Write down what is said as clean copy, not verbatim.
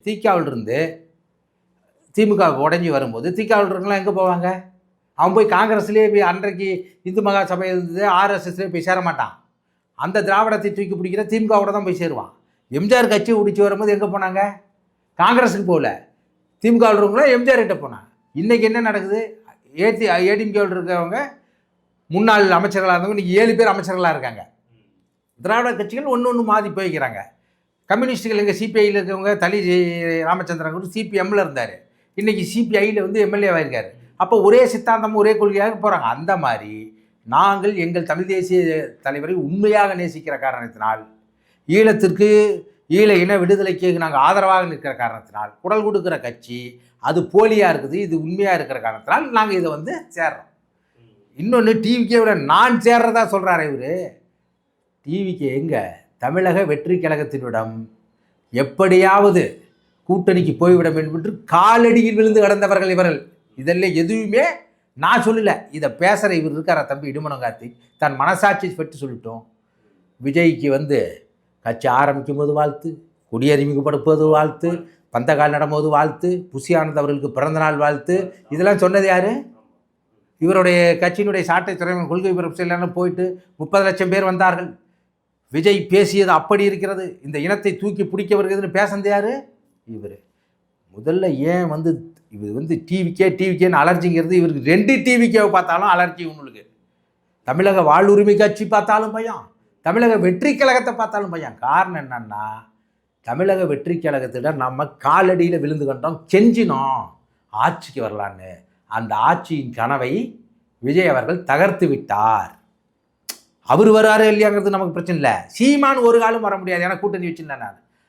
திகாவில் இருந்து திமுக உடஞ்சி வரும்போது திகாவில் இருக்கவங்களாம் எங்கே போவாங்க? அவன் போய் காங்கிரஸ்லேயே போய் அன்றைக்கு இந்து மகா சபை இருந்தது ஆர்எஸ்எஸ்லேயே போய் சேர மாட்டான். அந்த திராவிடத்தை தூக்கி பிடிக்கிற திமுகவோட தான் போய் சேருவான். எம்ஜிஆர் கட்சி பிடிச்சி வரும்போது எங்கே போனாங்க? காங்கிரஸுக்கு போகல, திமுகவில் இருக்கவங்களாம் எம்ஜிஆர் கிட்ட போனாங்க. இன்றைக்கி என்ன நடக்குது? ஏடிஎம்கேவில் இருக்கிறவங்க முன்னாள் அமைச்சர்களாக இருந்தவங்க இன்றைக்கி 7 பேர் அமைச்சர்களாக இருக்காங்க. திராவிட கட்சிகள் ஒன்று மாறி போய்க்கிறாங்க. கம்யூனிஸ்டுகள் எங்கள் சிபிஐயில் இருக்கிறவங்க தலி ராமச்சந்திரன் கூட சிபிஎம்மில் இருந்தார், இன்றைக்கி சிபிஐயில் வந்து எம்எல்ஏவாக இருக்கார். அப்போ ஒரே சித்தாந்தம் ஒரே கொள்கையாக போகிறாங்க. அந்த மாதிரி நாங்கள் எங்கள் தமிழ் தேசிய தலைவரை உண்மையாக நேசிக்கிற காரணத்தினால், ஈழத்திற்கு ஈழ இன விடுதலைக்கு நாங்கள் ஆதரவாக நிற்கிற காரணத்தினால், குரல் கொடுக்குற கட்சி அது போலியாக இருக்குது, இது உண்மையாக இருக்கிற காரணத்தினால் நாங்கள் இதை வந்து சேர்றோம். இன்னொன்று டிவிக்கே விட நான் சேர்றதா சொல்கிறாரு இவர். டிவிக்கு எங்கே தமிழக வெற்றி கழகத்தினிடம் எப்படியாவது கூட்டணிக்கு போய்விடும் என்று காலடியில் விழுந்து கடந்தவர்கள் இவர்கள். இதெல்லாம் எதுவுமே நான் சொல்லலை, இதை பேசுகிற இவர் இருக்கார தம்பி இடுமனம் கார்த்திக், தன் மனசாட்சி பற்றி சொல்லிட்டோம். விஜய்க்கு வந்து கட்சி ஆரம்பிக்கும் போது வாழ்த்து, குடியறிமுகப்படுத்துவது வாழ்த்து, பந்தகால் நடும்போது வாழ்த்து, புசி ஆனந்த் அவர்களுக்கு பிறந்தநாள் வாழ்த்து, இதெல்லாம் சொன்னது யார்? இவருடைய கட்சியினுடைய சாட்டை துறைமுக கொள்கை பரப்பு செயலாளர் போயிட்டு 30 லட்சம் பேர் வந்தார்கள். விஜய் பேசியது அப்படி இருக்கிறது, இந்த இனத்தை தூக்கி பிடிக்க வருகிறதுன்னு பேசுனது யார்? இவர். முதல்ல ஏன் வந்து இவர் வந்து டிவிக்கேன்னு அலர்ஜிங்கிறது இவருக்கு 2 டிவிக்கேவை பார்த்தாலும் அலர்ஜி உங்களுக்கு. தமிழக வாழ்வுரிமை கட்சி பார்த்தாலும் பயம், தமிழக வெற்றி கழகத்தை பார்த்தாலும் பயம். காரணம் என்னன்னா, தமிழக வெற்றி கழகத்திடம் நம்ம காலடியில் விழுந்து கண்டோம், கெஞ்சினோம் ஆட்சிக்கு வரலான்னு. அந்த ஆட்சியின் கனவை விஜய் அவர்கள் தகர்த்து விட்டார். அவர் வராரு இல்லையாங்கிறது நமக்கு பிரச்சனை இல்லை. சீமான் ஒரு காலம் வர முடியாது, ஏன்னா கூட்டணி வச்சுருந்தேன் நான்.